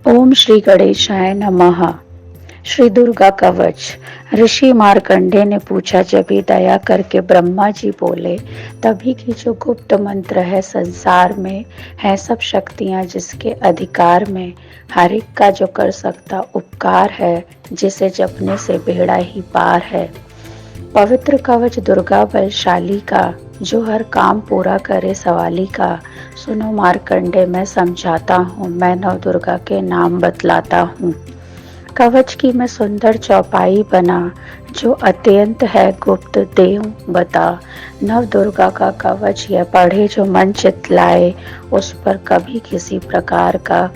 ओम श्री गणेशाय नमः। श्री दुर्गा कवच। ऋषि मार्कंडे ने पूछा, जब ही दया करके ब्रह्मा जी बोले, तभी की जो गुप्त मंत्र है संसार में, है सब शक्तियां जिसके अधिकार में, हर एक का जो कर सकता उपकार है, जिसे जपने से बेड़ा ही पार है। पवित्र कवच दुर्गा बलशाली का, जो हर काम पूरा करे सवाली का। सुनो मार्कंडे, मैं समझाता हूँ, मैं नव दुर्गा के नाम बतलाता हूँ। कवच की मैं सुंदर चौपाई बना, जो अत्यंत है गुप्त देव बता। नव दुर्गा का कवच यह पढ़े जो मन चितलाए, उस पर कभी किसी प्रकार का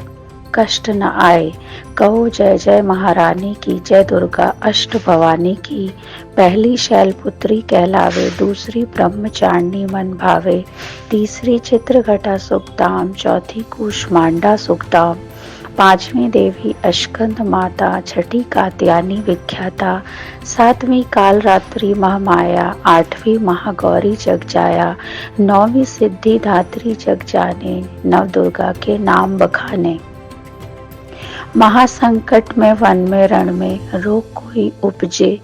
कष्ट न आए। कहो जय जय महारानी की, जय दुर्गा अष्ट भवानी की। पहली शैलपुत्री कहलावे, दूसरी ब्रह्मचारिणी मन भावे, तीसरी चित्रघटा सुखदाम, चौथी कूष्मांडा सुखदाम, पांचवी देवी अश्कंद माता, छठी कात्यायनी विख्याता, सातवीं कालरात्रि महामाया, आठवीं महागौरी जग जाया, नौवीं सिद्धि धात्री जग जाने, नव दुर्गा के नाम बखाने। महासंकट में वन में रण में, रोग कोई उपजे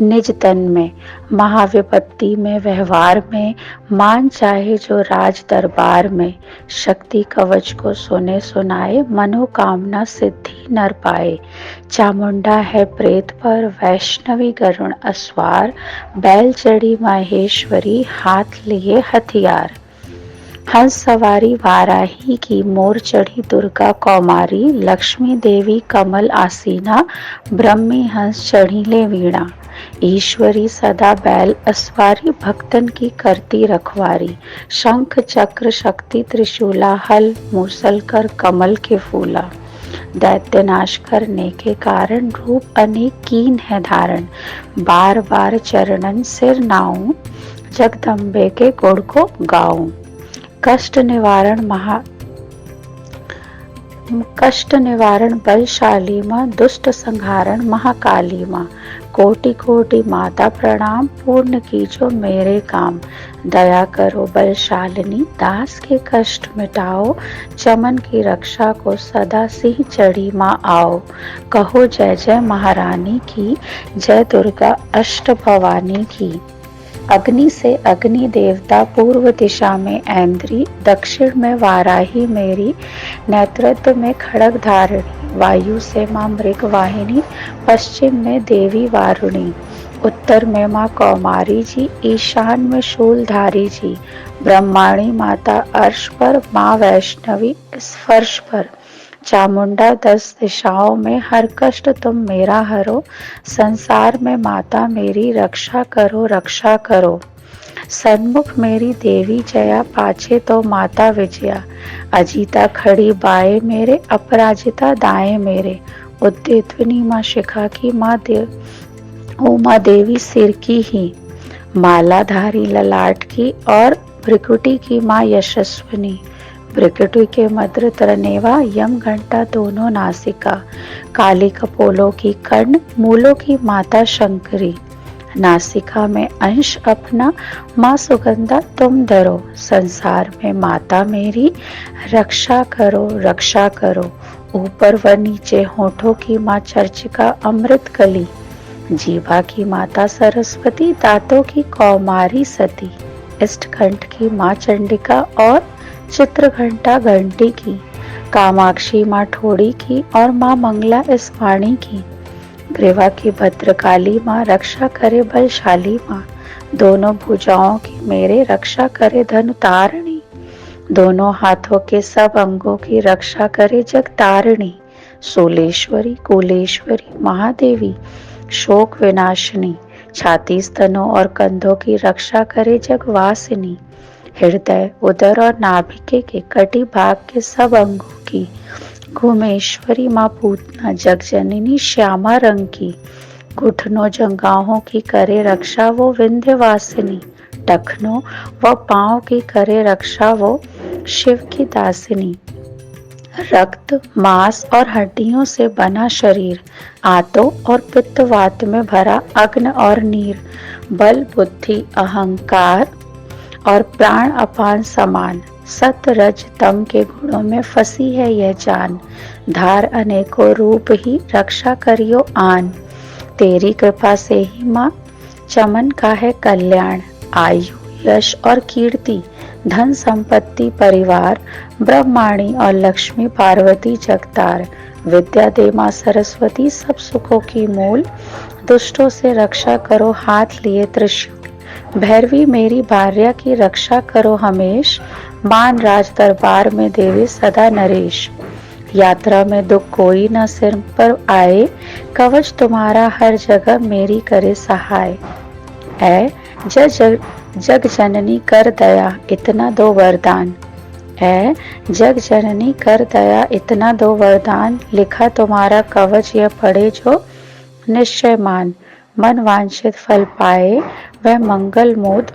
निज तन में, महाविपत्ति में व्यवहार में, मान चाहे जो राज दरबार में, शक्ति कवच को सुने सुनाए, मनोकामना सिद्धि नर पाए। चामुंडा है प्रेत पर, वैष्णवी गरुण अस्वार, बैल चढ़ी माहेश्वरी, हाथ लिए हथियार। हंस सवारी वाराही की, मोर चढ़ी दुर्गा कौमारी, लक्ष्मी देवी कमल आसीना, ब्रह्मी हंस चढ़ी ले वीणा। ईश्वरी सदा बैल अस्वारी, भक्तन की करती रखवारी, शंख चक्र शक्ति त्रिशूला, हल मूसल कर कमल के फूला। दैत्य नाश करने के कारण, रूप अनेक कीन है धारण, बार बार चरणन सिर नाऊं, जगदम्बे के गुण को गाऊं। कष्ट निवारण बलशाली माँ, दुष्ट संहारण महाकाली माँ। कोटि कोटि माता प्रणाम, पूर्ण कीजो मेरे काम। दया करो बलशालिनी, दास के कष्ट मिटाओ, चमन की रक्षा को सदा सिंह चढ़ी माँ आओ। कहो जय जय महारानी की, जय दुर्गा अष्ट भवानी की। अग्नि से अग्नि देवता, पूर्व दिशा में ऐन्द्री, दक्षिण में वाराही मेरी, नेतृत्व में खड़ग धारिणी, वायु से माँ मृग वाहिनी, पश्चिम में देवी वारुणी, उत्तर में माँ कौमारी जी, ईशान में शूलधारी जी, ब्रह्माणी माता अर्श पर, माँ वैष्णवी इस फर्श पर। चामुंडा 10 दिशाओं में, हर कष्ट तुम मेरा हरो, संसार में माता मेरी रक्षा करो रक्षा करो। सन्मुख मेरी देवी जया, पाछे तो माता विजया, अजीता खड़ी बाएं मेरे, अपराजिता दाएं मेरे। उद्यत्विनी माँ शिखा की, उमा देवी सिर की ही, मालाधारी ललाट की, और भृकुटी की माँ यशस्विनी। भृकुटी के मध्य तरनेवा, यम घंटा दोनों नासिका, काली कपोलों की कर्ण, मूलों की माता शंकरी। नासिका में अंश अपना, माँ सुगंधा तुम धरो, संसार में माता मेरी रक्षा करो रक्षा करो। ऊपर व नीचे होठों की माँ चर्चिका अमृत कली, जीवा की माता सरस्वती, दांतों की कौमारी सती, इष्टकंठ की माँ चंडिका, और चित्रघंटा घंटी की, कामाक्षी माँ ठोड़ी की, और माँ मंगला इस वाणी की। ग्रीवा की भद्रकाली माँ, रक्षा करे बलशाली माँ, दोनों भुजाओं की मेरे रक्षा करे धनुतारिणी, दोनों हाथों के सब अंगों की रक्षा करे जगतारिणी। शूलेश्वरी कुलेश्वरी महादेवी, शोक विनाशिनी, छाती स्तनों और कंधों की रक्षा करे जगवासिनी। हृदय उदर और नाभिके के कटी भाग के सब अंगों की, घुमेश्वरी माँ पूतना जगजननी श्यामा रंग की। घुटनों जंघाहों की करे रक्षा वो विंध्यवासिनी, टखनों व पांव की करे रक्षा वो शिव की दासिनी। रक्त मांस और हड्डियों से बना शरीर, आंतों और पित्तवात में भरा अग्नि और नीर, बल बुद्धि अहंकार और प्राण अपान समान, सत रज तम के गुणों में फंसी है यह जान, धार अनेकों रूप ही रक्षा करियो आन। तेरी कृपा से ही माँ चमन का है कल्याण, आयु यश और कीर्ति, धन संपत्ति परिवार, ब्रह्माणी और लक्ष्मी पार्वती जगतार। विद्या दे माँ सरस्वती सब सुखों की मूल, दुष्टों से रक्षा करो हाथ लिए त्रिशूल। भैरवी मेरी भार्या की रक्षा करो हमेश, मान राज दरबार में देवी सदा नरेश। यात्रा में दुख कोई न सिर पर आए, कवच तुम्हारा हर जगह मेरी करे सहाय। ऐ जग जननी कर दया इतना दो वरदान, ऐ जग जननी कर दया इतना दो वरदान। लिखा तुम्हारा कवच यह पढ़े जो निश्चय मान, मन वांछित फल पाए वह मंगल मोद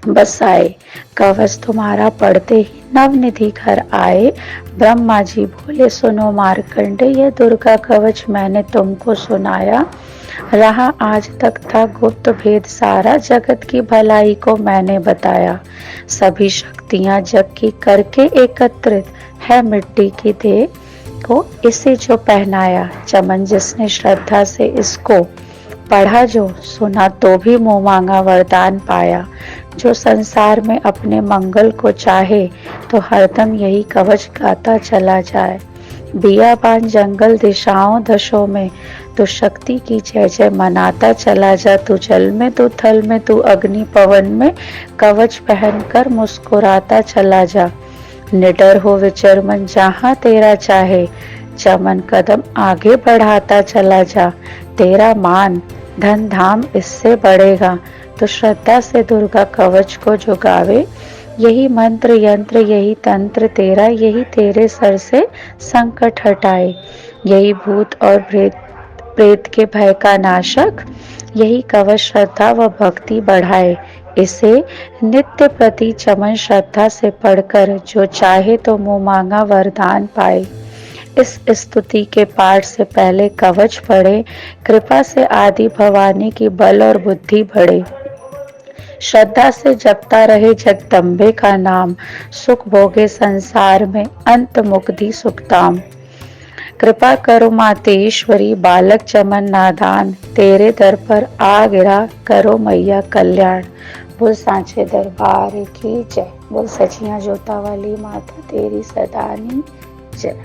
बसाए। कवच तुम्हारा पढ़ते ही नवनिधि घर आए, ब्रह्मा जी बोले सुनो मार्कंडे यह दुर्गा कवच मैंने तुमको सुनाया। रहा आज तक था गुप्त भेद सारा, जगत की भलाई को मैंने बताया। सभी शक्तियां जग की करके एकत्रित, है मिट्टी की देह को इसे जो पहनाया। चमन जिसने श्रद्धा से इसको पढ़ा जो, सुना तो भी मुंह मांगा वरदान पाया। जो संसार में अपने मंगल को चाहे, तो हरदम यही कवच गाता चला जाए। बियाबान जंगल दिशाओं दशों में, तू शक्ति की जय जय मनाता चला जा। तू जल में तू थल में तू अग्नि पवन में, कवच पहनकर मुस्कुराता चला जा। निडर हो विचर मन जहाँ तेरा चाहे, चमन कदम आगे बढ़ाता चला जा। तेरा मान धन धाम इससे बढ़ेगा, तो श्रद्धा से दुर्गा कवच को जो गावे। यही मंत्र यंत्र यही तंत्र तेरा, यही तेरे सर से संकट हटाए। यही भूत और प्रेत के भय का नाशक, यही कवच श्रद्धा व भक्ति बढ़ाए। इसे नित्य प्रति चमन श्रद्धा से पढ़कर जो चाहे तो मुंह मांगा वरदान पाए। इस स्तुति के पाठ से पहले कवच पढ़े, कृपा से आदि भवानी की बल और बुद्धि बढ़े। श्रद्धा से जपता रहे जगदम्बे का नाम, सुख भोगे संसार में अंत मुक्ति सुखधाम। कृपा करो मातेश्वरी बालक चमन नादान, तेरे दर पर आ गिरा करो मैया कल्याण। बोल सांचे दरबार की जय, बोल सचिया जोता वाली माता तेरी सदानी जय।